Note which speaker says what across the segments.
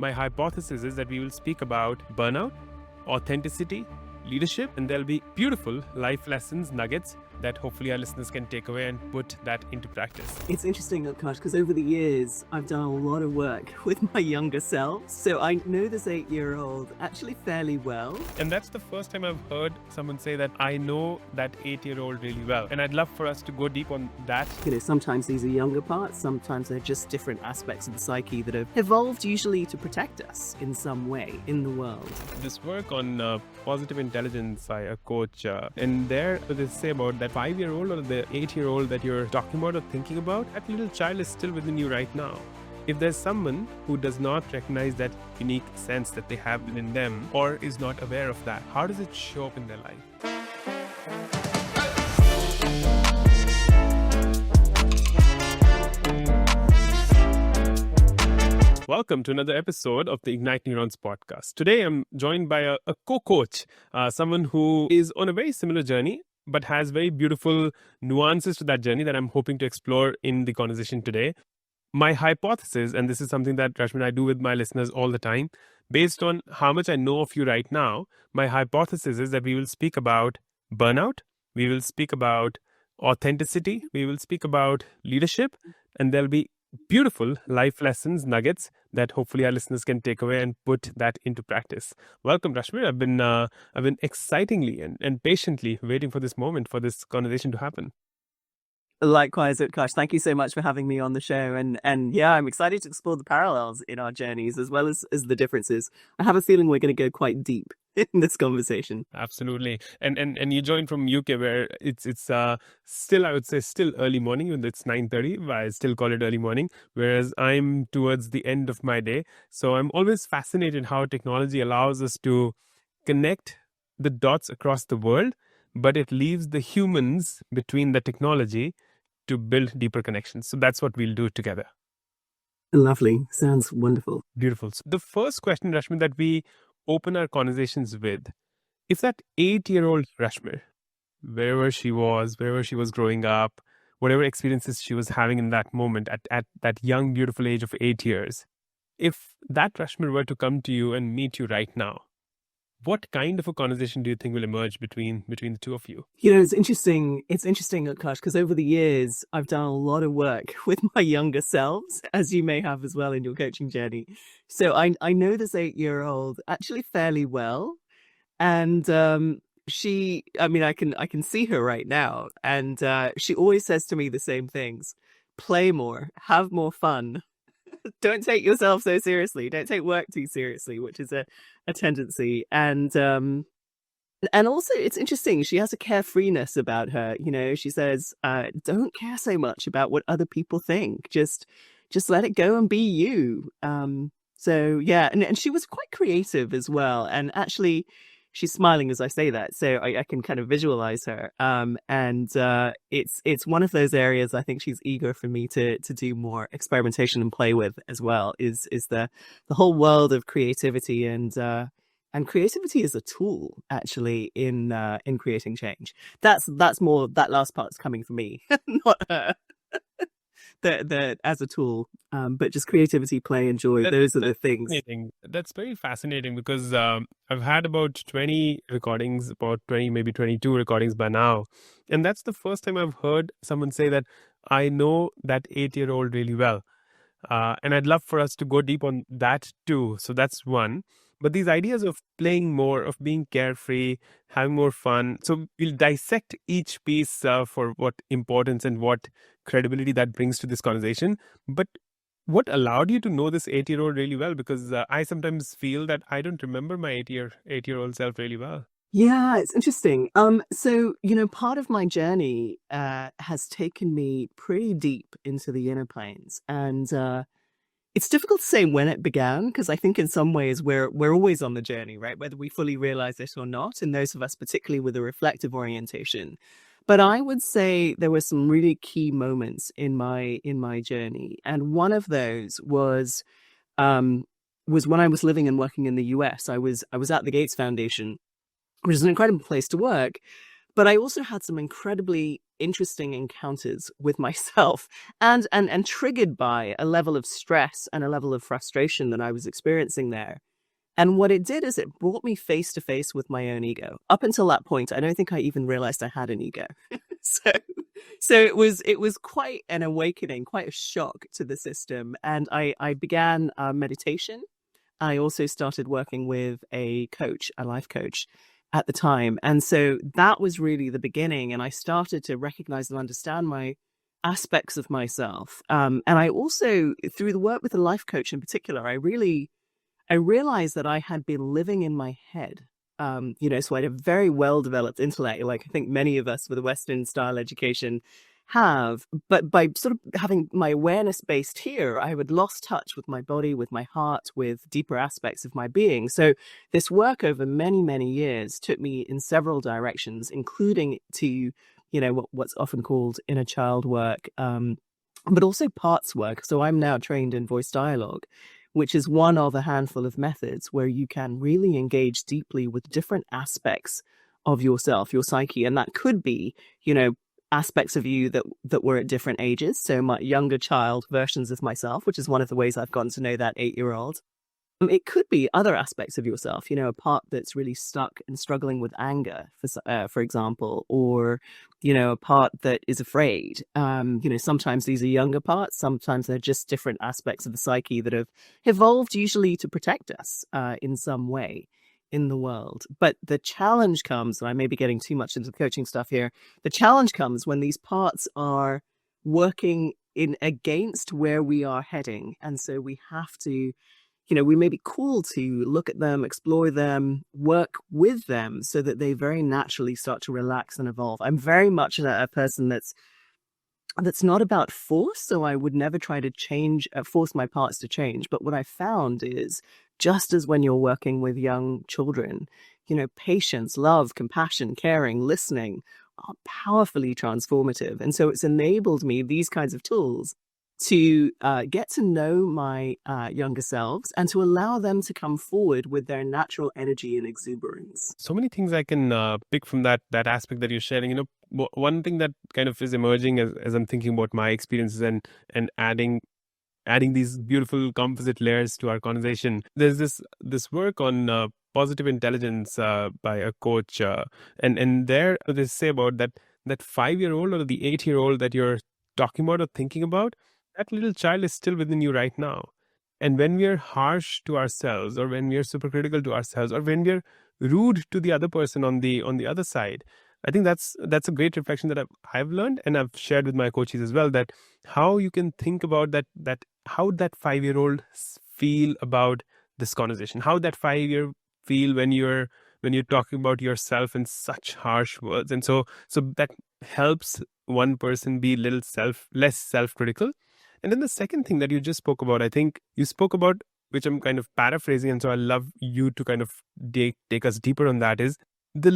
Speaker 1: My hypothesis is that we will speak about burnout, authenticity, leadership, and there'll be beautiful life lessons, nuggets that hopefully our listeners can take away and put that into practice.
Speaker 2: It's interesting, Utkarsh, because over the years, I've done a lot of work with my younger self. So I know this 8-year-old actually fairly well.
Speaker 1: And that's the first time I've heard someone say that I know that 8-year-old really well. And I'd love for us to go deep on that.
Speaker 2: Sometimes these are younger parts, sometimes they're just different aspects of the psyche that have evolved usually to protect us in some way in the world.
Speaker 1: This work on positive intelligence by a coach, and there they say about that 5-year-old or the 8-year-old that you're talking about or thinking about, that little child is still within you right now. If there's someone who does not recognize that unique sense that they have within them or is not aware of that, how does it show up in their life? Welcome to another episode of the IgnitedNeurons podcast. Today I'm joined by a co-coach, someone who is on a very similar journey but has very beautiful nuances to that journey that I'm hoping to explore in the conversation today. My hypothesis, and this is something that Rashmir and I do with my listeners all the time, based on how much I know of you right now, my hypothesis is that we will speak about burnout, we will speak about authenticity, we will speak about leadership, and there'll be beautiful life lessons, nuggets that hopefully our listeners can take away and put that into practice. Welcome, Rashmir. I've been excitingly and patiently waiting for this moment, for this conversation to happen.
Speaker 2: Likewise, Utkarsh, thank you so much for having me on the show. And yeah, I'm excited to explore the parallels in our journeys as well as the differences. I have a feeling we're going to go quite deep in this conversation.
Speaker 1: Absolutely. And you joined from UK where it's still, I would say, still early morning, even though it's 9:30, but I still call it early morning, whereas I'm towards the end of my day. So I'm always fascinated how technology allows us to connect the dots across the world, but it leaves the humans between the technology to build deeper connections. So that's what we'll do together.
Speaker 2: Lovely. Sounds wonderful.
Speaker 1: Beautiful. So the first question, Rashmir, that we open our conversations with, if that 8-year-old Rashmir, wherever she was growing up, whatever experiences she was having in that moment at that young, beautiful age of 8 years, if that Rashmir were to come to you and meet you right now, what kind of a conversation do you think will emerge between the two of you?
Speaker 2: It's interesting, Utkarsh, because over the years, I've done a lot of work with my younger selves, as you may have as well in your coaching journey. So I know this 8-year-old actually fairly well. And I can see her right now. And she always says to me the same things: play more, have more fun. Don't take yourself so seriously. Don't take work too seriously, which is a tendency. And also it's interesting. She has a carefreeness about her. She says, don't care so much about what other people think. Just let it go and be you. So yeah. And she was quite creative as well. And actually, she's smiling as I say that, so I can kind of visualize her. It's one of those areas I think she's eager for me to do more experimentation and play with as well. Is the whole world of creativity and creativity is a tool actually in creating change. That's more, that last part's coming from me, not her. The as a tool, but just creativity, play, and joy. Those are the things.
Speaker 1: That's very fascinating because I've had about 20 recordings, about 20, maybe 22 recordings by now. And that's the first time I've heard someone say that I know that 8-year-old really well. And I'd love for us to go deep on that too. So that's one. But these ideas of playing more, of being carefree, having more fun. So we'll dissect each piece for what importance and what credibility that brings to this conversation. But what allowed you to know this 8-year-old really well? Because I sometimes feel that I don't remember my 8-year-old self really well.
Speaker 2: Yeah, it's interesting. So, part of my journey has taken me pretty deep into the inner planes. And it's difficult to say when it began, because I think in some ways we're always on the journey, right? Whether we fully realize it or not, and those of us particularly with a reflective orientation. But I would say there were some really key moments in my journey, and one of those was when I was living and working in the US. I was at the Gates Foundation, which is an incredible place to work. But I also had some incredibly interesting encounters with myself and triggered by a level of stress and a level of frustration that I was experiencing there. And what it did is it brought me face to face with my own ego. Up until that point, I don't think I even realized I had an ego. so it was quite an awakening, quite a shock to the system. And I began meditation. I also started working with a coach, a life coach at the time. And so that was really the beginning. And I started to recognize and understand my aspects of myself. And I also, through the work with the life coach in particular, I realized that I had been living in my head. So I had a very well-developed intellect, like I think many of us with a Western style education have. But by sort of having my awareness based here, I had lost touch with my body, with my heart, with deeper aspects of my being. So this work over many, many years took me in several directions, including to, what's often called inner child work, but also parts work. So I'm now trained in voice dialogue, which is one of a handful of methods where you can really engage deeply with different aspects of yourself, your psyche. And that could be, aspects of you that were at different ages. So my younger child versions of myself, which is one of the ways I've gotten to know that 8-year-old. It could be other aspects of yourself, a part that's really stuck and struggling with anger, for example, or, a part that is afraid. Sometimes these are younger parts. Sometimes they're just different aspects of the psyche that have evolved usually to protect us in some way in the world. But the challenge comes, and I may be getting too much into the coaching stuff here. The challenge comes when these parts are working in against where we are heading. And so we have to, we may be cool to look at them, explore them, work with them so that they very naturally start to relax and evolve. I'm very much a person that's not about force. So I would never try to force my parts to change. But what I found is just as when you're working with young children, patience, love, compassion, caring, listening are powerfully transformative. And so it's enabled me, these kinds of tools, to get to know my younger selves and to allow them to come forward with their natural energy and exuberance.
Speaker 1: So many things I can pick from that aspect that you're sharing. One thing that kind of is emerging as I'm thinking about my experiences and adding these beautiful composite layers to our conversation. There's this work on positive intelligence by a coach, and there they say about that 5-year-old or the 8-year-old that you're talking about or thinking about. That little child is still within you right now. And when we are harsh to ourselves, or when we are super critical to ourselves, or when we are rude to the other person on the other side, I think that's a great reflection that I've learned, and I've shared with my coaches as well, that how you can think about that how that 5-year-old feel about this conversation, how that 5-year feel when you're talking about yourself in such harsh words. And so that helps one person be a little less self-critical. And then the second thing that you just spoke about, I think you spoke about, which I'm kind of paraphrasing, and so I love you to kind of take us deeper on that, is the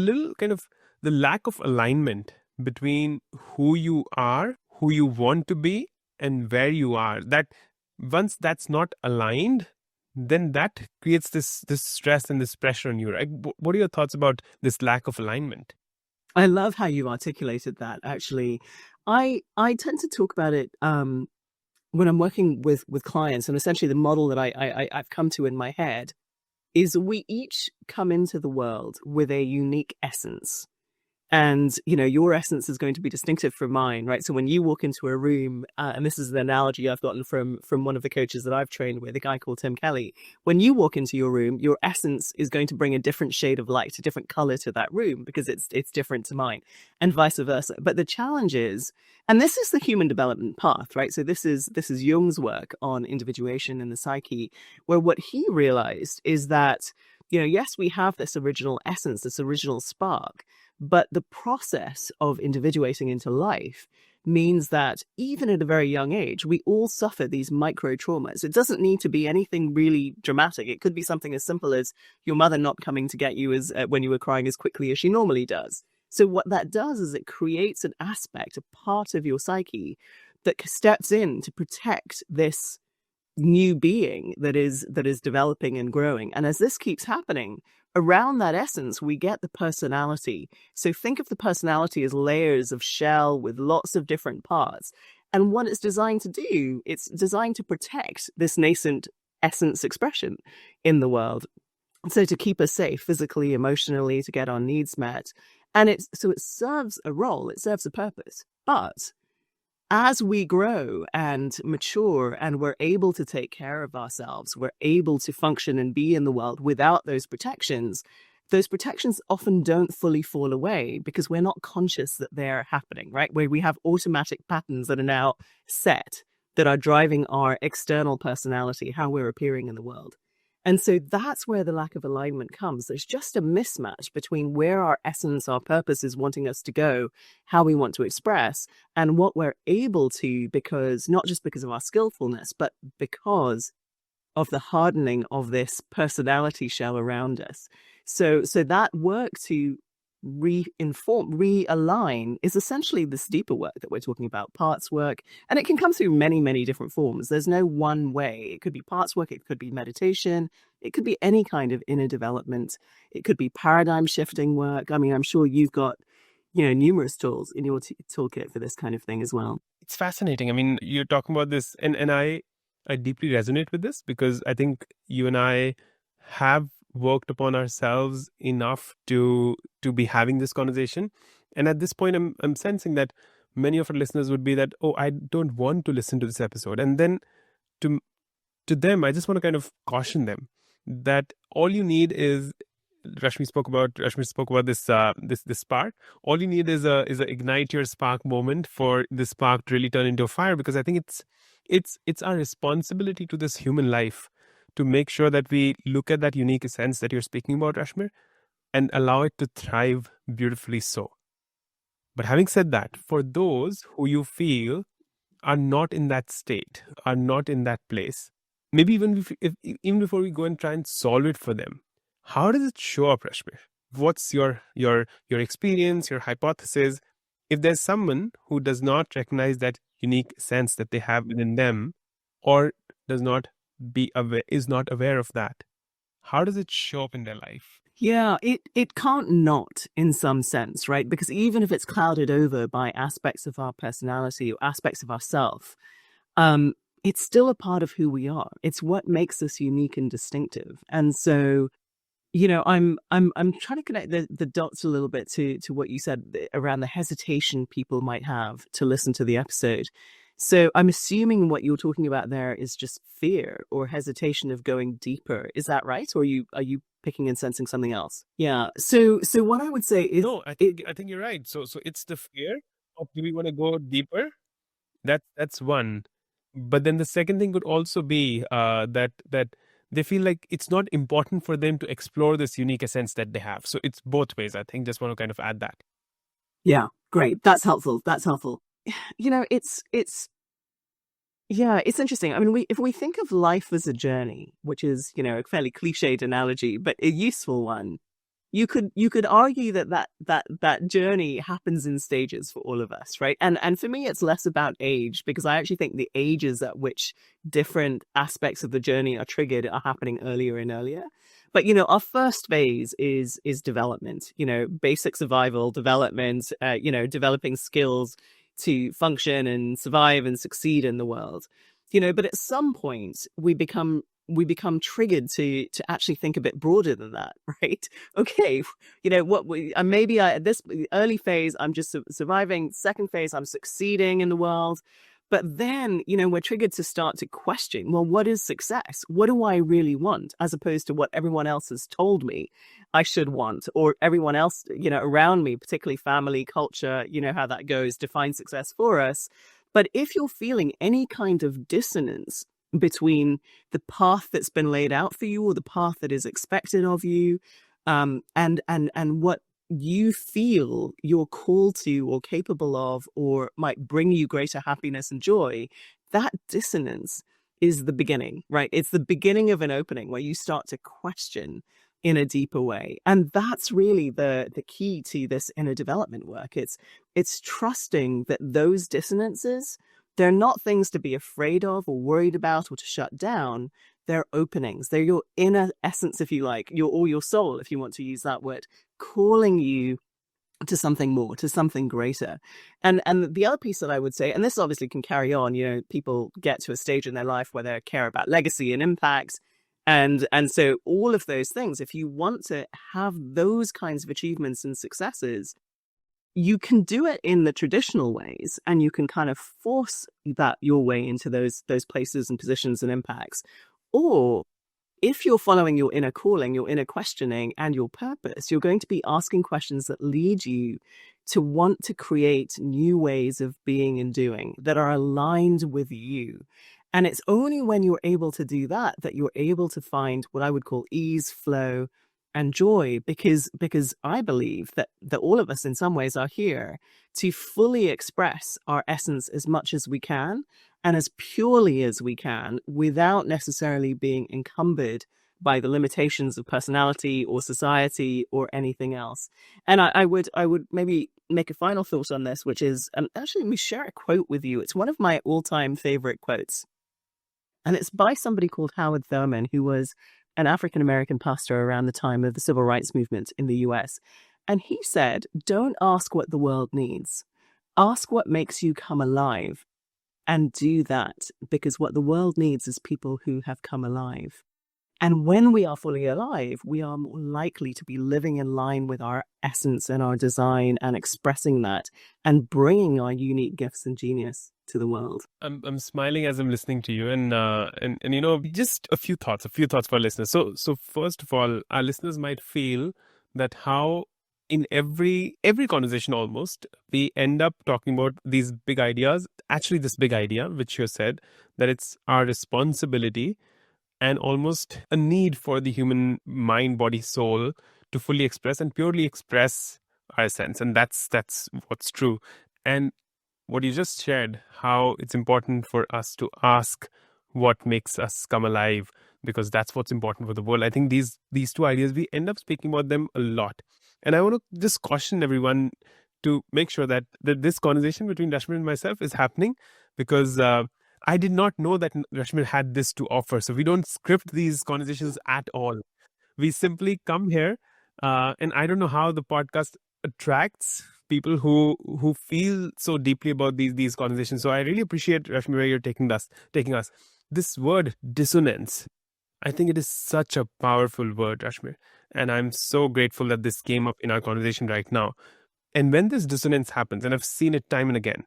Speaker 1: lack of alignment between who you are, who you want to be, and where you are. That once that's not aligned, then that creates this stress and this pressure on you, right? What are your thoughts about this lack of alignment?
Speaker 2: I love how you articulated that, actually. I tend to talk about it when I'm working with clients, and essentially the model that I've come to in my head is we each come into the world with a unique essence. And, your essence is going to be distinctive from mine, right? So when you walk into a room, and this is an analogy I've gotten from one of the coaches that I've trained with, a guy called Tim Kelly. When you walk into your room, your essence is going to bring a different shade of light, a different color to that room, because it's different to mine, and vice versa. But the challenge is, and this is the human development path, right? So this is Jung's work on individuation and the psyche, where what he realized is that, yes, we have this original essence, this original spark, but the process of individuating into life means that even at a very young age, we all suffer these micro traumas. It doesn't need to be anything really dramatic. It could be something as simple as your mother not coming to get you as when you were crying as quickly as she normally does. So what that does is it creates an aspect, a part of your psyche that steps in to protect this new being that is developing and growing. And as this keeps happening, around that essence, we get the personality. So think of the personality as layers of shell with lots of different parts. And what it's designed to do, it's designed to protect this nascent essence expression in the world. So to keep us safe physically, emotionally, to get our needs met. And it serves a role, it serves a purpose. But as we grow and mature and we're able to take care of ourselves, we're able to function and be in the world without those protections often don't fully fall away because we're not conscious that they're happening, right? Where we have automatic patterns that are now set that are driving our external personality, how we're appearing in the world. And so that's where the lack of alignment comes. There's just a mismatch between where our essence, our purpose is wanting us to go, how we want to express, and what we're able to, because not just because of our skillfulness, but because of the hardening of this personality shell around us. So that work to realign is essentially this deeper work that we're talking about, parts work, and it can come through many, many different forms. There's no one way. It could be parts work, it could be meditation, it could be any kind of inner development, it could be paradigm shifting work. I mean, I'm sure you've got, numerous tools in your toolkit for this kind of thing as well.
Speaker 1: It's fascinating. I mean, you're talking about this, and I deeply resonate with this because I think you and I have worked upon ourselves enough to be having this conversation. And at this point, I'm sensing that many of our listeners would be that, oh, I don't want to listen to this episode. And then to them, I just want to kind of caution them that all you need is, Rashmir spoke about this this spark. All you need is a ignite your spark moment for the spark to really turn into a fire, because I think it's our responsibility to this human life to make sure that we look at that unique essence that you're speaking about, Rashmir, and allow it to thrive beautifully so. But having said that, for those who you feel are not in that state, are not in that place, maybe even even before we go and try and solve it for them, how does it show up, Rashmir? What's your experience, your hypothesis? If there's someone who does not recognize that unique sense that they have within them, or is not aware of that, how does it show up in their life?
Speaker 2: Yeah, it can't not in some sense, right? Because even if it's clouded over by aspects of our personality or aspects of ourself, it's still a part of who we are. It's what makes us unique and distinctive. And so, I'm trying to connect the dots a little bit to what you said around the hesitation people might have to listen to the episode. So I'm assuming what you're talking about there is just fear or hesitation of going deeper. Is that right? Or are you picking and sensing something else? Yeah. So what I would say is,
Speaker 1: no, I think you're right. So it's the fear of, do we want to go deeper? That's one. But then the second thing could also be that they feel like it's not important for them to explore this unique essence that they have. So it's both ways. I think just want to kind of add that.
Speaker 2: Yeah, great. That's helpful. It's interesting. I mean, if we think of life as a journey, which is, a fairly cliched analogy, but a useful one, you could argue that journey happens in stages for all of us, right? And for me, it's less about age, because I actually think the ages at which different aspects of the journey are triggered are happening earlier and earlier. But, our first phase is development, basic survival, development, developing skills to function and survive and succeed in the world. But at some point we become triggered to actually think a bit broader than that, right? Okay, maybe at this early phase, I'm just surviving. Second phase, I'm succeeding in the world. But then, we're triggered to start to question, well, what is success? What do I really want? As opposed to what everyone else has told me I should want, or everyone else, around me, particularly family, culture, how that goes, define success for us. But if you're feeling any kind of dissonance between the path that's been laid out for you or the path that is expected of you, and what you feel you're called to or capable of or might bring you greater happiness and joy, that dissonance is the beginning, right? It's the beginning of an opening where you start to question in a deeper way. And that's really the key to this inner development work. It's trusting that those dissonances They're not things to be afraid of or worried about or to shut down. They're openings. They're your inner essence, if you like, your soul, if you want to use that word, calling you to something more, to something greater. And the other piece that I would say, and this obviously can carry on, people get to a stage in their life where they care about legacy and impact. And so all of those things, if you want to have those kinds of achievements and successes, you can do it in the traditional ways, and you can kind of force that your way into those places and positions and impacts. Or if you're following your inner calling, your inner questioning, and your purpose, you're going to be asking questions that lead you to want to create new ways of being and doing that are aligned with you. And it's only when you're able to do that that you're able to find what I would call ease, flow, and joy, because I believe that all of us in some ways are here to fully express our essence as much as we can and as purely as we can, without necessarily being encumbered by the limitations of personality or society or anything else. And I would maybe make a final thought on this, which is, actually, let me share a quote with you. It's one of my all-time favorite quotes. And it's by somebody called Howard Thurman, who was an African-American pastor around the time of the civil rights movement in the US. And he said, "Don't ask what the world needs. Ask what makes you come alive, and do that, because what the world needs is people who have come alive." And when we are fully alive, we are more likely to be living in line with our essence and our design and expressing that and bringing our unique gifts and genius to the world.
Speaker 1: I'm smiling as I'm listening to you, and just a few thoughts for our listeners. So first of all, our listeners might feel that how in every conversation almost we end up talking about these big ideas. Actually, this big idea, which you said, that it's our responsibility and almost a need for the human mind, body, soul to fully express and purely express our sense, and that's what's true. And what you just shared, how it's important for us to ask what makes us come alive, because that's what's important for the world. I think these two ideas, we end up speaking about them a lot. And I want to just caution everyone to make sure that this conversation between Rashmir and myself is happening, because I did not know that Rashmir had this to offer. So we don't script these conversations at all. We simply come here, and I don't know how the podcast attracts people who feel so deeply about these conversations. So I really appreciate, Rashmir, where you're taking us. This word dissonance, I think it is such a powerful word, Rashmir, and I'm so grateful that this came up in our conversation right now. And when this dissonance happens, and I've seen it time and again,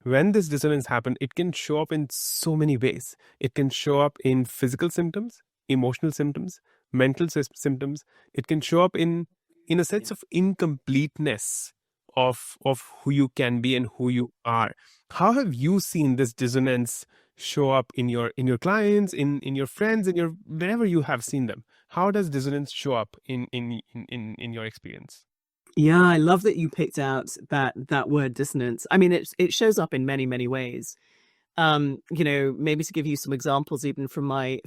Speaker 1: when this dissonance happens, it can show up in so many ways. It can show up in physical symptoms, emotional symptoms, mental symptoms. It can show up in a sense of incompleteness of who you can be and who you are. How have you seen this dissonance show up in your clients, in your friends, in your wherever you have seen them? How does dissonance show up in your experience?
Speaker 2: Yeah, I love that you picked out that word dissonance. I mean, it shows up in many, many ways. Maybe to give you some examples even from my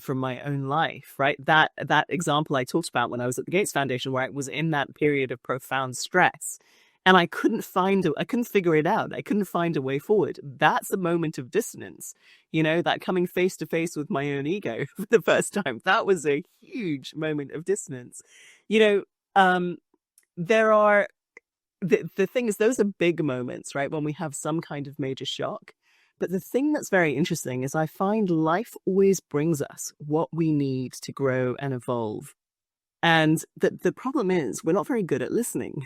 Speaker 2: own life, right? That example I talked about when I was at the Gates Foundation, where I was in that period of profound stress, and I couldn't figure it out. I couldn't find a way forward. That's a moment of dissonance, that coming face to face with my own ego for the first time. That was a huge moment of dissonance. There are the thing is, those are big moments, right? When we have some kind of major shock. But the thing that's very interesting is I find life always brings us what we need to grow and evolve. And the problem is we're not very good at listening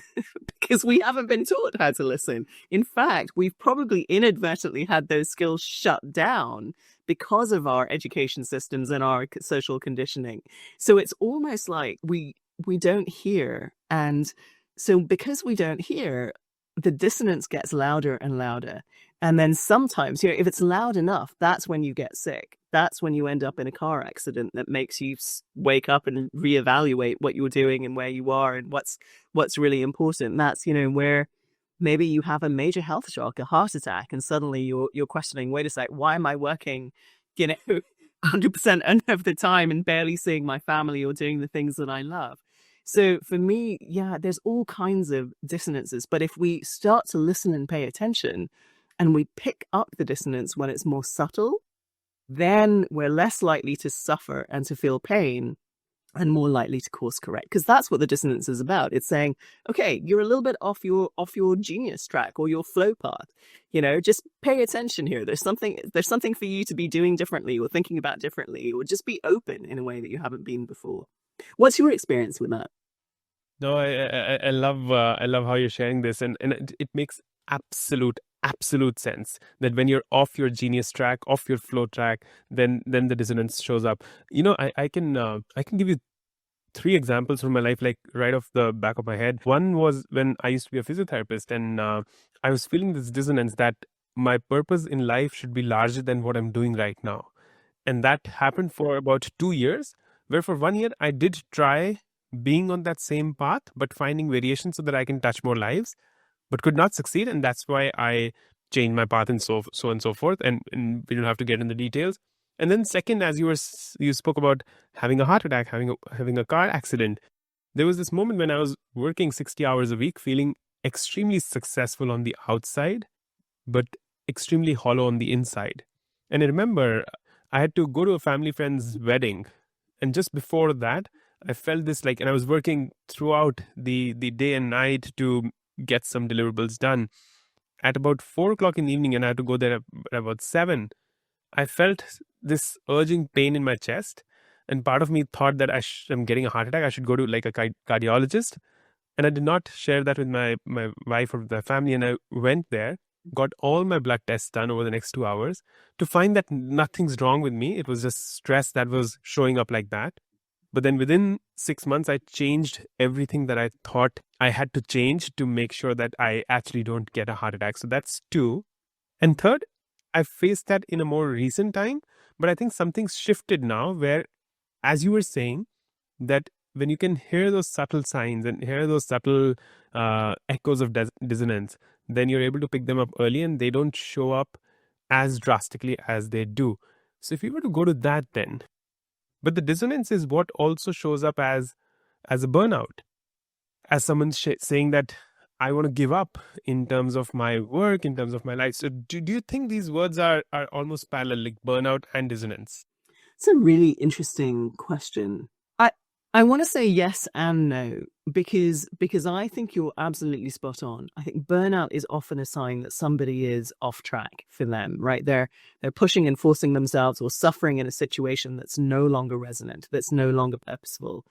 Speaker 2: because we haven't been taught how to listen. In fact, we've probably inadvertently had those skills shut down because of our education systems and our social conditioning. So it's almost like we don't hear. And so because we don't hear, the dissonance gets louder and louder. And then sometimes, if it's loud enough, that's when you get sick. That's when you end up in a car accident that makes you wake up and reevaluate what you're doing and where you are and what's really important. That's, where maybe you have a major health shock, a heart attack, and suddenly you're questioning, wait a sec, why am I working, 100% of the time and barely seeing my family or doing the things that I love? So for me, there's all kinds of dissonances. But if we start to listen and pay attention, and we pick up the dissonance when it's more subtle, then we're less likely to suffer and to feel pain and more likely to course correct, because that's what the dissonance is about. It's saying, okay, you're a little bit off your genius track or your flow path. Just pay attention here. There's something for you to be doing differently or thinking about differently, or just be open in a way that you haven't been before. What's your experience with that?
Speaker 1: No, I love how you're sharing this, and it makes absolute sense that when you're off your genius track, off your flow track, then the dissonance shows up. I can give you 3 examples from my life, like right off the back of my head. One was when I used to be a physiotherapist, and I was feeling this dissonance that my purpose in life should be larger than what I'm doing right now. And that happened for about 2 years, where for 1 year I did try being on that same path, but finding variations so that I can touch more lives, but could not succeed. And that's why I changed my path and so and so forth. And we don't have to get into the details. And then second, as you spoke about having a heart attack, having a car accident, there was this moment when I was working 60 hours a week, feeling extremely successful on the outside, but extremely hollow on the inside. And I remember I had to go to a family friend's wedding. And just before that, I felt this and I was working throughout the day and night to get some deliverables done. At about 4 o'clock in the evening, and I had to go there at about 7, I felt this urging pain in my chest. And part of me thought that I'm getting a heart attack. I should go to a cardiologist. And I did not share that with my wife or the family. And I went there, got all my blood tests done over the next 2 hours to find that nothing's wrong with me. It was just stress that was showing up like that. But then within 6 months, I changed everything that I thought I had to change to make sure that I actually don't get a heart attack. So that's 2. And third, I faced that in a more recent time, but I think something's shifted now where, as you were saying, that when you can hear those subtle signs and hear those subtle echoes of dissonance, then you're able to pick them up early and they don't show up as drastically as they do. So if you were to go to that then, but the dissonance is what also shows up as a burnout, as someone saying that I want to give up in terms of my work, in terms of my life. So do you think these words are almost parallel, like burnout and dissonance?
Speaker 2: It's a really interesting question. I want to say yes and no, because I think you're absolutely spot on. I think burnout is often a sign that somebody is off track for them, right? They're pushing and forcing themselves or suffering in a situation that's no longer resonant, that's no longer purposeful.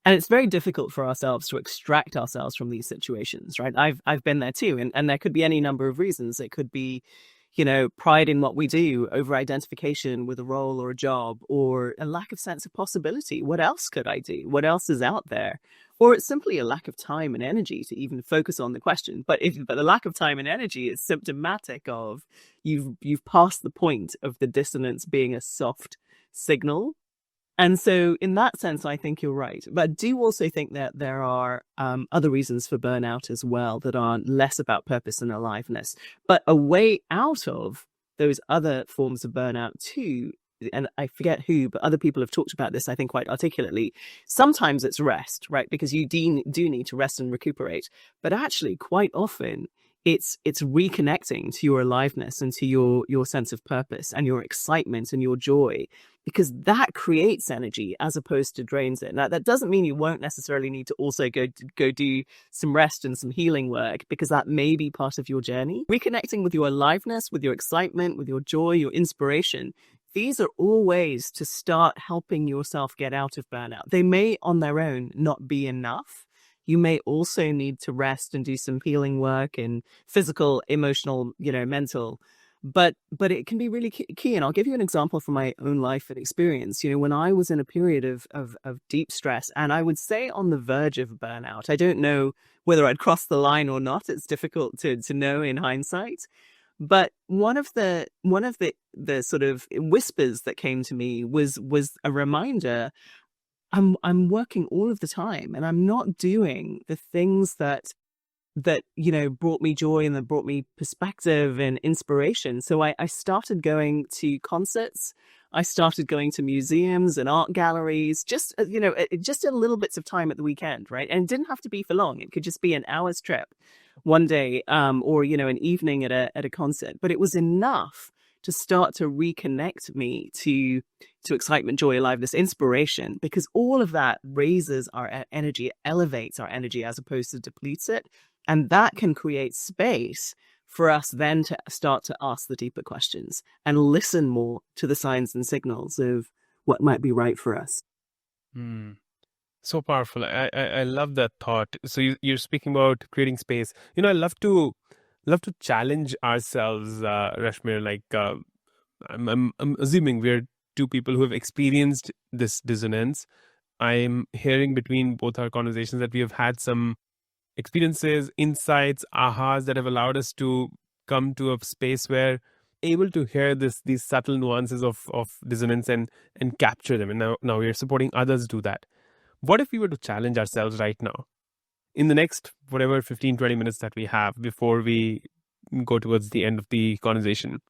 Speaker 2: And it's very difficult for ourselves to extract ourselves from these situations, right? I've been there too, and there could be any number of reasons. It could be, pride in what we do, over identification with a role or a job, or a lack of sense of possibility. What else could I do? What else is out there? Or it's simply a lack of time and energy to even focus on the question. But the lack of time and energy is symptomatic of you've passed the point of the dissonance being a soft signal. And so in that sense, I think you're right. But I do also think that there are other reasons for burnout as well that are less about purpose and aliveness. But a way out of those other forms of burnout too, and I forget who, but other people have talked about this, I think, quite articulately. Sometimes it's rest, right? Because you do need to rest and recuperate. But actually, quite often, it's reconnecting to your aliveness and to your sense of purpose and your excitement and your joy, because that creates energy as opposed to drains it. Now, that doesn't mean you won't necessarily need to also go do some rest and some healing work, because that may be part of your journey. Reconnecting with your aliveness, with your excitement, with your joy, your inspiration. These are all ways to start helping yourself get out of burnout. They may on their own not be enough. You may also need to rest and do some healing work and physical, emotional, mental. But it can be really key. And I'll give you an example from my own life and experience. When I was in a period of deep stress, and I would say on the verge of burnout, I don't know whether I'd crossed the line or not. It's difficult to know in hindsight. But one of the sort of whispers that came to me was a reminder. I'm working all of the time, and I'm not doing the things that brought me joy and that brought me perspective and inspiration. So I started going to concerts. I started going to museums and art galleries, just a little bits of time at the weekend, right? And it didn't have to be for long. It could just be an hour's trip. one day, or, an evening at a concert, but it was enough to start to reconnect me to excitement, joy, aliveness, inspiration, because all of that raises our energy, it elevates our energy as opposed to depletes it. And that can create space for us then to start to ask the deeper questions and listen more to the signs and signals of what might be right for us.
Speaker 1: So powerful. I love that thought. So you're speaking about creating space. I love to challenge ourselves, Rashmir. Like I'm assuming we're two people who have experienced this dissonance. I'm hearing between both our conversations that we have had some experiences, insights, ahas that have allowed us to come to a space where able to hear these subtle nuances of dissonance and capture them. And now we're supporting others do that. What if we were to challenge ourselves right now in the next, whatever, 15, 20 minutes that we have before we go towards the end of the conversation?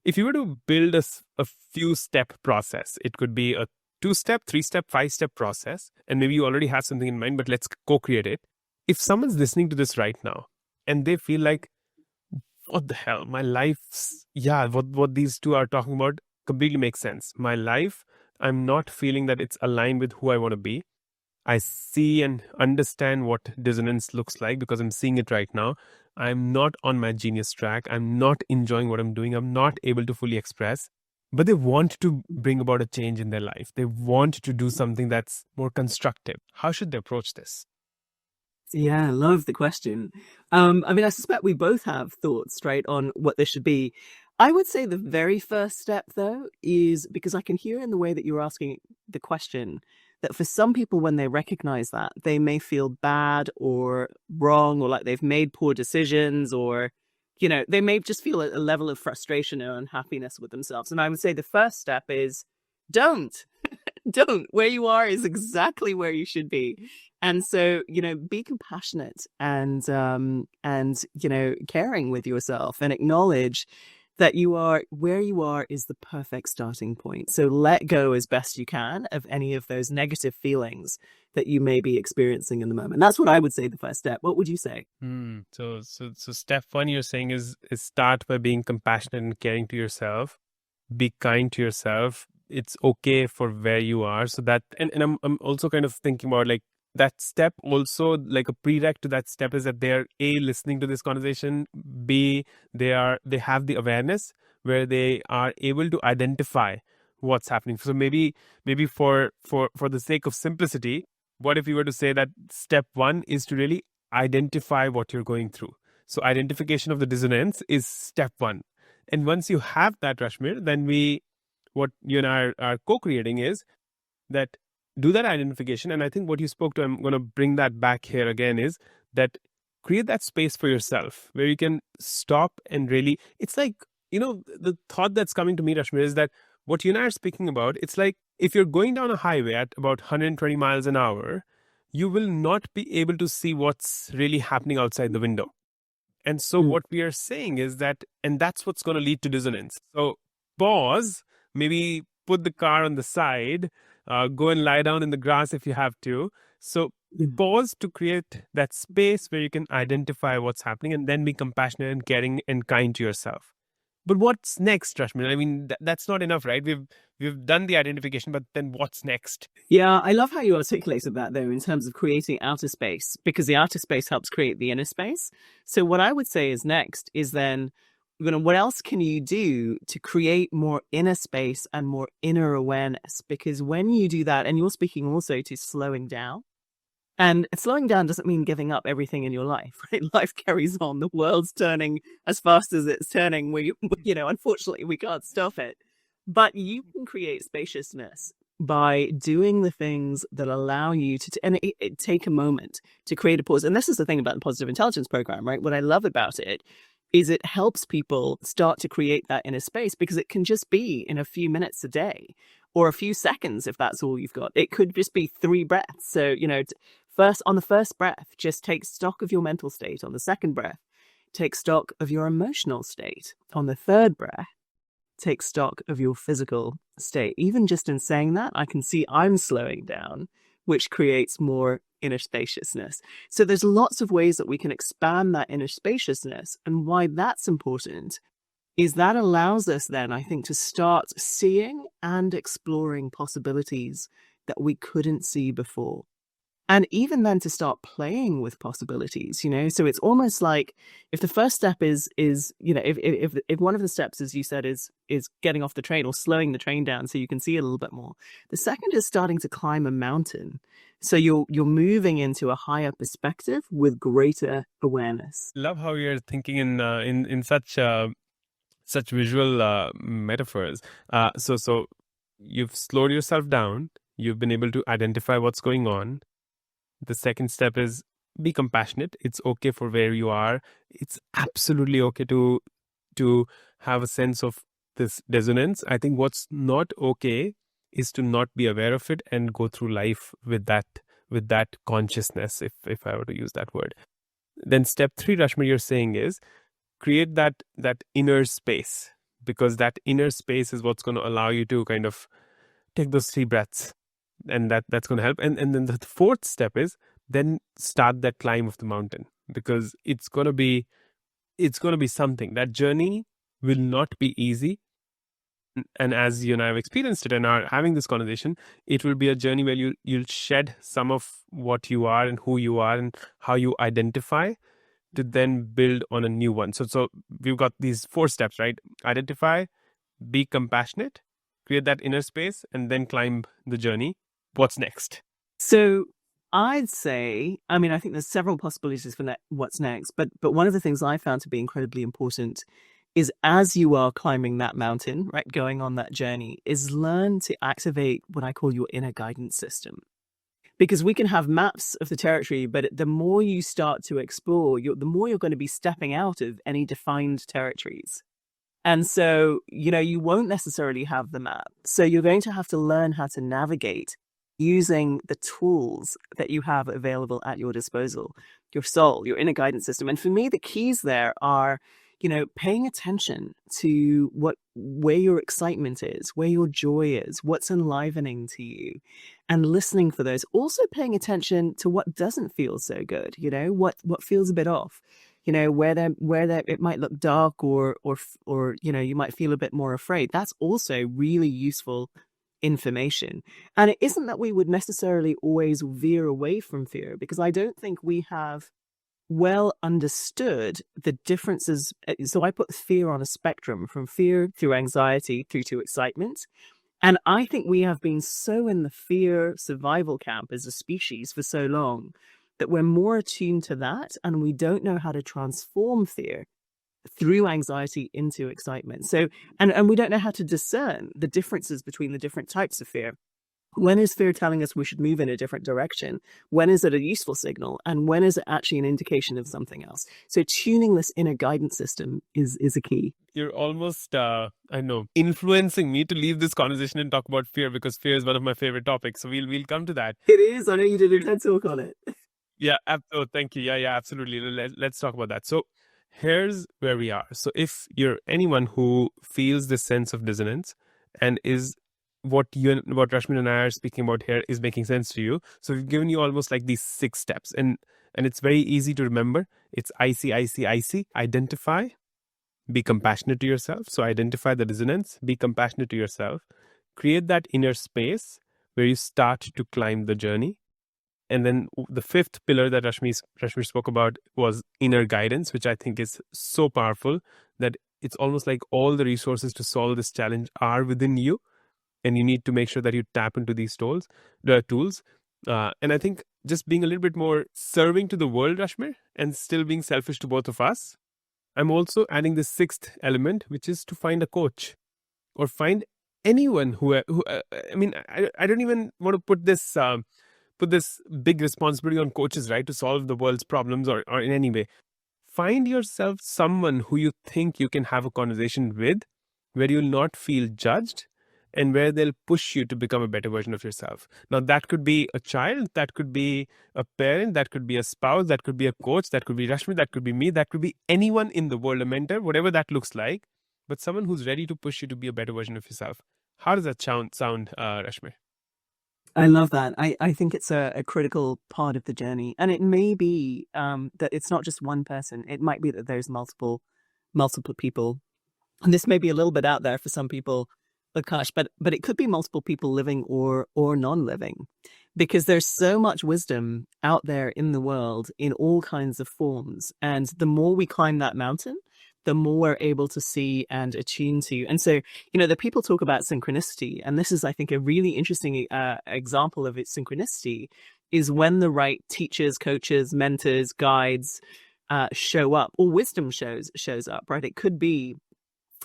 Speaker 1: If you were to build a few step process, it could be a 2-step, 3-step, 5-step process, and maybe you already have something in mind, but let's co-create it. If someone's listening to this right now and they feel like, what the hell, my life's, what these two are talking about completely makes sense. My life, I'm not feeling that it's aligned with who I want to be. I see and understand what dissonance looks like because I'm seeing it right now. I'm not on my genius track. I'm not enjoying what I'm doing. I'm not able to fully express. But they want to bring about a change in their life. They want to do something that's more constructive. How should they approach this?
Speaker 2: Yeah, love the question. I suspect we both have thoughts, right, on what this should be. I would say the very first step, though, is because I can hear in the way that you're asking the question that for some people, when they recognize that, they may feel bad or wrong or like they've made poor decisions or, they may just feel a level of frustration or unhappiness with themselves. And I would say the first step is don't. Where you are is exactly where you should be. And so, be compassionate and caring with yourself and acknowledge that where you are is the perfect starting point. So let go as best you can of any of those negative feelings that you may be experiencing in the moment. That's what I would say the first step. What would you say?
Speaker 1: So step one you're saying is start by being compassionate and caring to yourself. Be kind to yourself. It's okay for where you are. So that, and I'm also kind of thinking about like that step also, like a prereq to that step is that they're listening to this conversation, B, they have the awareness where they are able to identify what's happening. So maybe for the sake of simplicity, what if we were to say that step one is to really identify what you're going through? So identification of the dissonance is step one. And once you have that, Rashmir, then what you and I are co-creating is that do that identification. And I think what you spoke to, I'm going to bring that back here again, is that create that space for yourself where you can stop and really, it's like, the thought that's coming to me, Rashmir, is that what you and I are speaking about, it's like if you're going down a highway at about 120 miles an hour, you will not be able to see what's really happening outside the window. And so what we are saying is that, and that's what's going to lead to dissonance. So pause, maybe put the car on the side, go and lie down in the grass if you have to. So pause to create that space where you can identify what's happening and then be compassionate and caring and kind to yourself. But what's next, Rashmir? I mean, that's not enough, right? We've done the identification, but then what's next?
Speaker 2: Yeah, I love how you articulated that, though, in terms of creating outer space, because the outer space helps create the inner space. So what I would say is next is then, what else can you do to create more inner space and more inner awareness? Because when you do that, and you're speaking also to slowing down, and slowing down doesn't mean giving up everything in your life, right? Life carries on. The world's turning as fast as it's turning. Unfortunately, we can't stop it. But you can create spaciousness by doing the things that allow you to, take a moment to create a pause. And this is the thing about the Positive Intelligence Program, right? What I love about it is it helps people start to create that inner space because it can just be in a few minutes a day or a few seconds if that's all you've got. It could just be 3 breaths. So, first, on the first breath, just take stock of your mental state. On the second breath, take stock of your emotional state. On the third breath, take stock of your physical state. Even just in saying that, I can see I'm slowing down which creates more inner spaciousness. So there's lots of ways that we can expand that inner spaciousness. And why that's important is that allows us then, I think, to start seeing and exploring possibilities that we couldn't see before. And even then to start playing with possibilities, so it's almost like if the first step is, if one of the steps, as you said, is getting off the train or slowing the train down so you can see a little bit more. The second is starting to climb a mountain. So you're moving into a higher perspective with greater awareness.
Speaker 1: Love how you're thinking in such visual metaphors. So you've slowed yourself down. You've been able to identify what's going on. The second step is be compassionate. It's okay for where you are. It's absolutely okay to have a sense of this dissonance. I think what's not okay is to not be aware of it and go through life with that consciousness, if I were to use that word. Then step 3, Rashmir, you're saying is create that inner space, because that inner space is what's going to allow you to kind of take those 3 breaths. And that's going to help. And then the fourth step is then start that climb of the mountain, because it's going to be something. That journey will not be easy. And as you and I have experienced it and are having this conversation, it will be a journey where you'll shed some of what you are and who you are and how you identify to then build on a new one. So we've got these 4 steps, right? Identify, be compassionate, create that inner space, and then climb the journey. What's next?
Speaker 2: So I'd say, I think there's several possibilities for what's next, but one of the things I found to be incredibly important is as you are climbing that mountain, right, going on that journey, is learn to activate what I call your inner guidance system. Because we can have maps of the territory, but the more you start to explore, the more you're going to be stepping out of any defined territories. And so, you won't necessarily have the map. So you're going to have to learn how to navigate using the tools that you have available at your disposal, your soul, your inner guidance system. And for me, the keys there are, paying attention to where your excitement is, where your joy is, what's enlivening to you, and listening for those. Also paying attention to what doesn't feel so good, what feels a bit off, where it might look dark or you might feel a bit more afraid. That's also really useful information. And it isn't that we would necessarily always veer away from fear, because I don't think we have well understood the differences. So I put fear on a spectrum, from fear through anxiety through to excitement. And I think we have been so in the fear survival camp as a species for so long that we're more attuned to that, and we don't know how to transform fear through anxiety into excitement. So, and we don't know how to discern the differences between the different types of fear. When is fear telling us we should move in a different direction? When is it a useful signal? And when is it actually an indication of something else? So tuning this inner guidance system is a key.
Speaker 1: You're almost, influencing me to leave this conversation and talk about fear, because fear is one of my favorite topics. So we'll come to that.
Speaker 2: It is. I know you did a TED talk on it.
Speaker 1: Yeah, thank you. Yeah, absolutely. Let's talk about that. So here's where we are. So if you're anyone who feels this sense of dissonance and is what Rashmir and I are speaking about here is making sense to you. So we've given you almost like these 6 steps, and it's very easy to remember. It's IC, identify, be compassionate to yourself. So identify the dissonance, be compassionate to yourself, create that inner space where you start to climb the journey. And then the 5th pillar that Rashmir spoke about was inner guidance, which I think is so powerful that it's almost like all the resources to solve this challenge are within you. And you need to make sure that you tap into these tools. And I think just being a little bit more serving to the world, Rashmir, and still being selfish to both of us. I'm also adding this 6th element, which is to find a coach or find anyone who I don't even want to put this big responsibility on coaches, right, to solve the world's problems or in any way. Find yourself someone who you think you can have a conversation with, where you'll not feel judged and where they'll push you to become a better version of yourself. Now, that could be a child, that could be a parent, that could be a spouse, that could be a coach, that could be Rashmir, that could be me, that could be anyone in the world, a mentor, whatever that looks like, but someone who's ready to push you to be a better version of yourself. How does that sound, Rashmir?
Speaker 2: I love that. I think it's a critical part of the journey. And it may be that it's not just one person. It might be that there's multiple people. And this may be a little bit out there for some people, Utkarsh, but it could be multiple people living or non-living, because there's so much wisdom out there in the world in all kinds of forms. And the more we climb that mountain, the more we're able to see and attune to. And so, the people talk about synchronicity, and this is, I think, a really interesting example of its synchronicity, is when the right teachers, coaches, mentors, guides show up, or wisdom shows up, right? It could be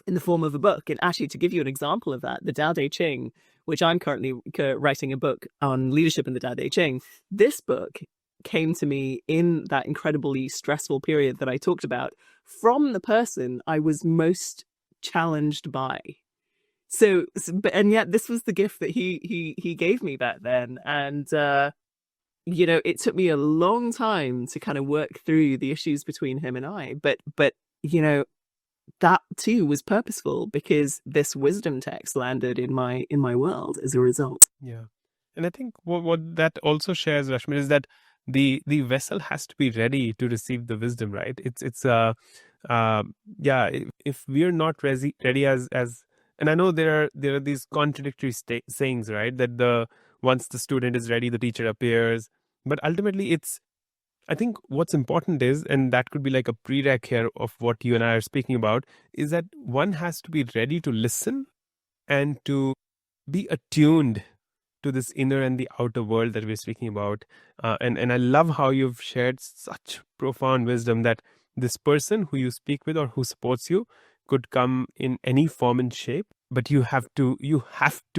Speaker 2: in the form of a book. And actually, to give you an example of that, the Tao Te Ching, which I'm currently writing a book on leadership in the Tao Te Ching, this book came to me in that incredibly stressful period that I talked about from the person I was most challenged by. So and yet this was the gift that he gave me back then. And, it took me a long time to kind of work through the issues between him and I. But, that too was purposeful, because this wisdom text landed in my world as a result.
Speaker 1: Yeah. And I think what that also shares, Rashmir, is that the vessel has to be ready to receive the wisdom, right? If we're not ready as and I know there are these contradictory sayings, right? That once the student is ready, the teacher appears. But ultimately, I think what's important is, and that could be like a prereq here of what you and I are speaking about, is that one has to be ready to listen and to be attuned to this inner and the outer world that we're speaking about. And I love how you've shared such profound wisdom that this person who you speak with or who supports you could come in any form and shape, but you have to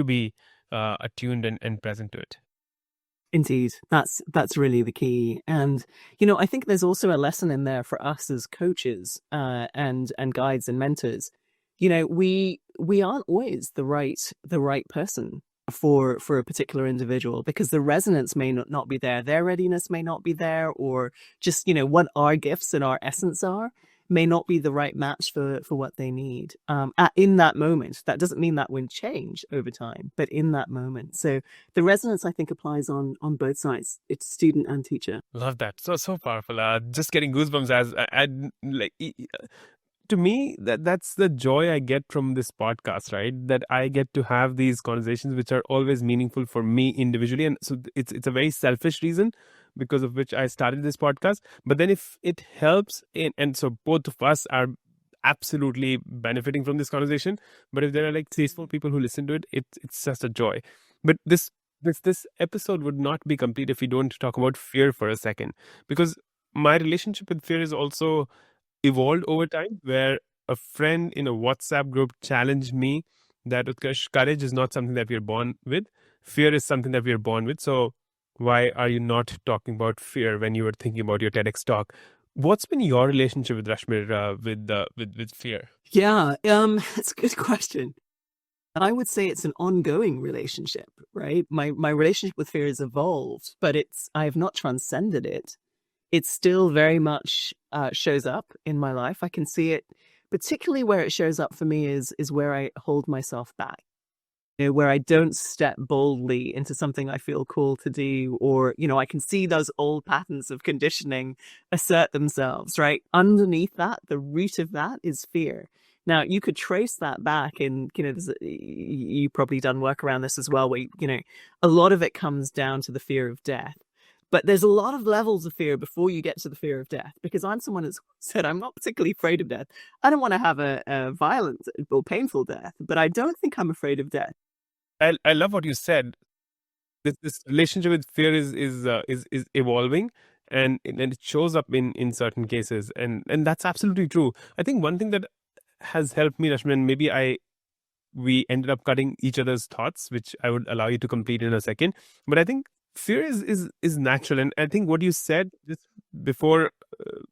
Speaker 1: be attuned and present to it.
Speaker 2: Indeed, that's really the key. And I think there's also a lesson in there for us as coaches and guides and mentors. We aren't always the right person for a particular individual, because the resonance may not be there, their readiness may not be there, or just what our gifts and our essence are may not be the right match for what they need in that moment. That doesn't mean that won't change over time, but in that moment. So the resonance, I think, applies on both sides. It's student and teacher.
Speaker 1: Love that. So powerful. Just getting goosebumps as I like. To me, that's the joy I get from this podcast, right? That I get to have these conversations which are always meaningful for me individually. And so it's a very selfish reason because of which I started this podcast. But then if it helps, and so both of us are absolutely benefiting from this conversation. But if there are like faithful people who listen to it, it's just a joy. But this episode would not be complete if we don't talk about fear for a second, because my relationship with fear is also evolved over time, where a friend in a WhatsApp group challenged me that, Utkarsh, courage is not something that we are born with. Fear is something that we are born with. So why are you not talking about fear when you were thinking about your TEDx talk? What's been your relationship with Rashmir with fear?
Speaker 2: Yeah, it's a good question. And I would say it's an ongoing relationship, right? My relationship with fear has evolved, but I have not transcended it. It still very much shows up in my life. I can see it, particularly where it shows up for me is where I hold myself back, where I don't step boldly into something I feel called to do, or, I can see those old patterns of conditioning assert themselves, right? Underneath that, the root of that is fear. Now, you could trace that back, and, you've probably done work around this as well, where, a lot of it comes down to the fear of death. But there's a lot of levels of fear before you get to the fear of death, because I'm someone who's said I'm not particularly afraid of death. I don't want to have a violent or painful death, but I don't think I'm afraid of death.
Speaker 1: I love what you said. This relationship with fear is evolving, and it shows up in certain cases, and that's absolutely true. I think one thing that has helped me, Rashmir, and maybe we ended up cutting each other's thoughts, which I would allow you to complete in a second. But I think fear is natural, and I think what you said just before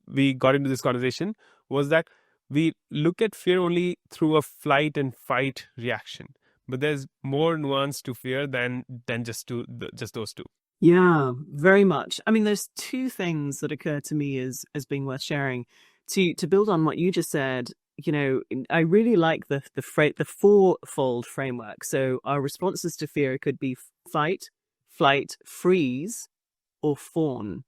Speaker 1: we got into this conversation was that we look at fear only through a flight and fight reaction, but there's more nuance to fear than just those two.
Speaker 2: Yeah, very much. I mean, there's two things that occur to me as being worth sharing. To build on what you just said, I really like the fourfold framework. So our responses to fear could be fight, flight, freeze, or fawn.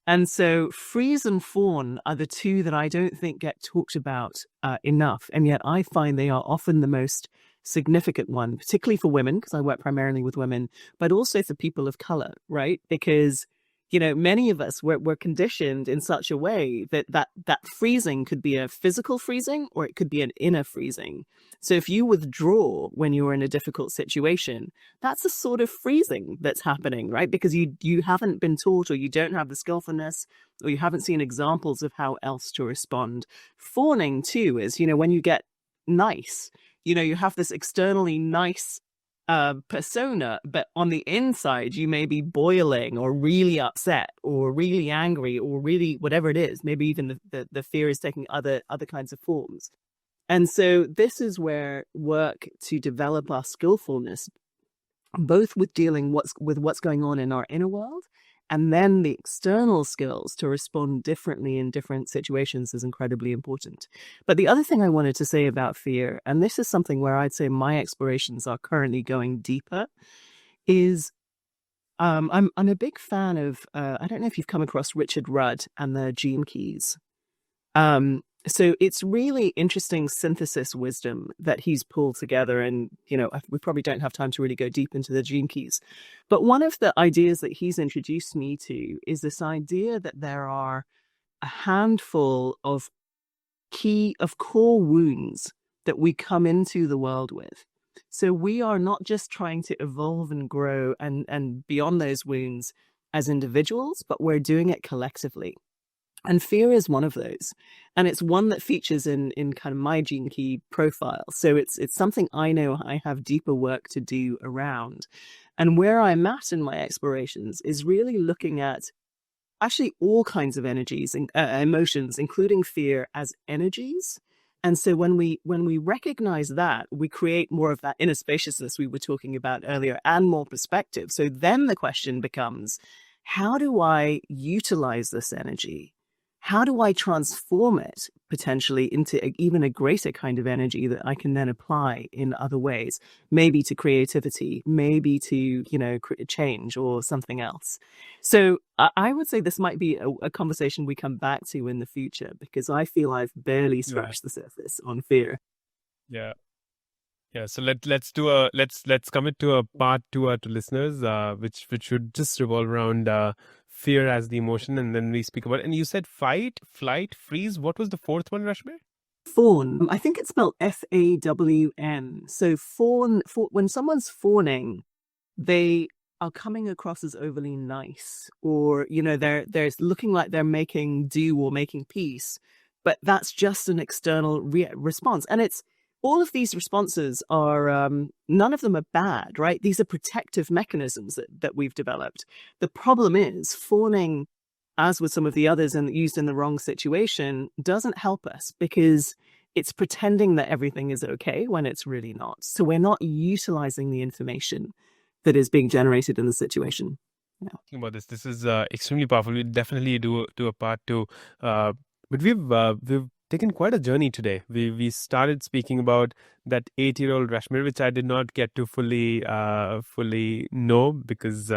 Speaker 2: And so freeze and fawn are the two that I don't think get talked about enough. And yet I find they are often the most significant one, particularly for women, because I work primarily with women, but also for people of color, right? Because, you know, many of us were conditioned in such a way that freezing could be a physical freezing or it could be an inner freezing. So if you withdraw when you're in a difficult situation, that's a sort of freezing that's happening, right? Because you haven't been taught, or you don't have the skillfulness, or you haven't seen examples of how else to respond. Fawning too is, you know, when you get nice, you know, you have this externally nice persona, but on the inside you may be boiling or really upset or really angry or really whatever it is. Maybe even the fear is taking other kinds of forms. And so this is where work to develop our skillfulness, both with dealing with what's going on in our inner world, and then the external skills to respond differently in different situations, is incredibly important. But the other thing I wanted to say about fear, and this is something where I'd say my explorations are currently going deeper, is I'm a big fan of, I don't know if you've come across Richard Rudd and the Gene Keys. So it's really interesting synthesis wisdom that he's pulled together. And, you know, we probably don't have time to really go deep into the Gene Keys. But one of the ideas that he's introduced me to is this idea that there are a handful of core wounds that we come into the world with. So we are not just trying to evolve and grow and beyond those wounds as individuals, but we're doing it collectively. And fear is one of those. And it's one that features in kind of my gene key profile. So it's something I know I have deeper work to do around. And where I'm at in my explorations is really looking at actually all kinds of energies and emotions, including fear, as energies. And so when we recognize that, we create more of that inner spaciousness we were talking about earlier and more perspective. So then the question becomes, how do I utilize this energy? How do I transform it potentially into even a greater kind of energy that I can then apply in other ways, maybe to creativity, maybe to, you know, change or something else. So I would say this might be a conversation we come back to in the future, because I feel I've barely scratched the surface on fear.
Speaker 1: Yeah. Yeah, so let's commit to a part two to listeners, which should just revolve around fear as the emotion, and then we speak about it. And you said fight, flight, freeze. What was the fourth one, Rashmir?
Speaker 2: Fawn. I think it's spelled FAWN. So fawn. When someone's fawning, they are coming across as overly nice, or, you know, they're looking like they're making do or making peace, but that's just an external response. And it's all of these responses are, none of them are bad, right? These are protective mechanisms that we've developed. The problem is fawning, as with some of the others and used in the wrong situation, doesn't help us, because it's pretending that everything is okay when it's really not. So we're not utilizing the information that is being generated in the situation. Yeah.
Speaker 1: Talking about this is extremely powerful. We definitely do a part two, but we've taken quite a journey today. We started speaking about that 8-year-old Rashmir, which I did not get to fully know, because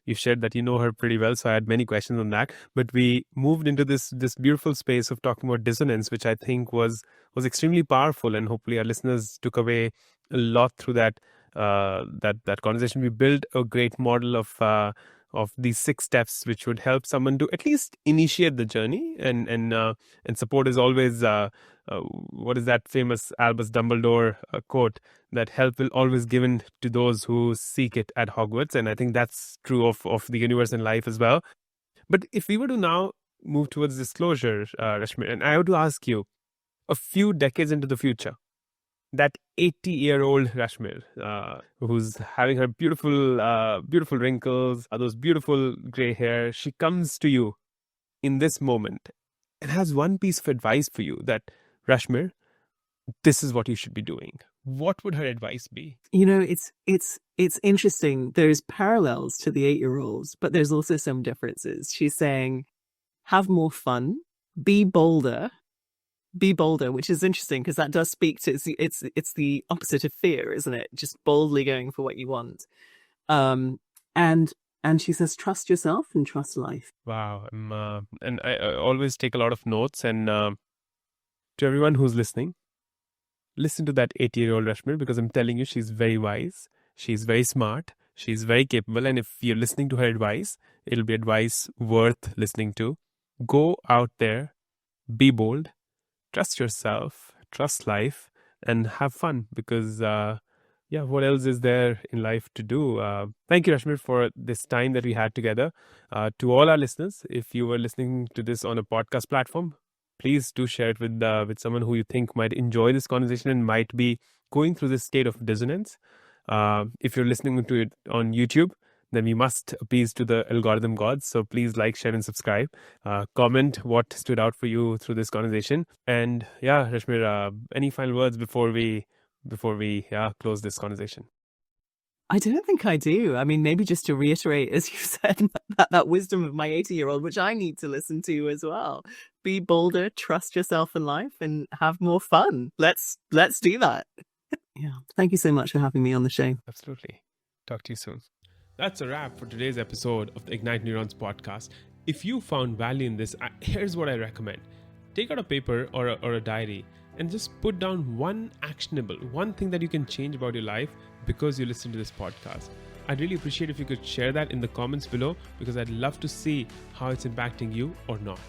Speaker 1: you shared that you know her pretty well. So I had many questions on that. But we moved into this beautiful space of talking about dissonance, which I think was extremely powerful, and hopefully our listeners took away a lot through that conversation. We built a great model of these 6 steps, which would help someone to at least initiate the journey, and support is always what is that famous Albus Dumbledore quote, that help will always given to those who seek it at Hogwarts. And I think that's true of the universe and life as well. But if we were to now move towards disclosure, Rashmir, and I would to ask you, a few decades into the future, that 80-year-old Rashmir, who's having her beautiful wrinkles, those beautiful gray hair, she comes to you in this moment and has one piece of advice for you, that, Rashmir, this is what you should be doing. What would her advice be?
Speaker 2: You know, it's interesting. There's parallels to the 8-year-olds, but there's also some differences. She's saying, have more fun, be bolder, which is interesting, because that does speak to it's the opposite of fear, isn't it? Just boldly going for what you want. And And she says, trust yourself and trust life.
Speaker 1: Wow. And I always take a lot of notes. And to everyone who's listening, listen to that 80-year-old Rashmir, because I'm telling you, she's very wise. She's very smart. She's very capable. And if you're listening to her advice, it'll be advice worth listening to. Go out there, be bold, trust yourself, trust life, and have fun, because what else is there in life to do? Thank you, Rashmir, for this time that we had together. To all our listeners, if you were listening to this on a podcast platform, please do share it with someone who you think might enjoy this conversation and might be going through this state of dissonance. If you're listening to it on YouTube, then we must appease to the algorithm gods. So please like, share, and subscribe. Comment what stood out for you through this conversation. And Rashmir, any final words before we close this conversation?
Speaker 2: I don't think I do. I mean, maybe just to reiterate, as you said, that wisdom of my 80-year-old, which I need to listen to as well. Be bolder, trust yourself in life, and have more fun. Let's do that. Yeah. Thank you so much for having me on the show.
Speaker 1: Absolutely. Talk to you soon. That's a wrap for today's episode of the Ignite Neurons podcast. If you found value in this, here's what I recommend. Take out a paper or a diary and just put down one thing that you can change about your life because you listen to this podcast. I'd really appreciate if you could share that in the comments below, because I'd love to see how it's impacting you or not.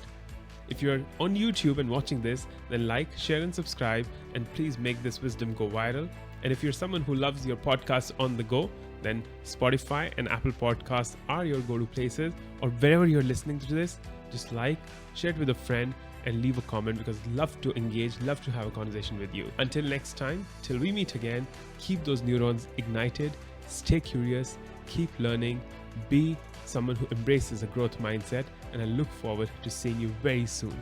Speaker 1: If you're on YouTube and watching this, then like, share, and subscribe, and please make this wisdom go viral. And if you're someone who loves your podcast on the go, then Spotify and Apple Podcasts are your go-to places, or wherever you're listening to this, just like, share it with a friend, and leave a comment, because I'd love to engage, love to have a conversation with you. Until next time, till we meet again, keep those neurons ignited, stay curious, keep learning, be someone who embraces a growth mindset, and I look forward to seeing you very soon.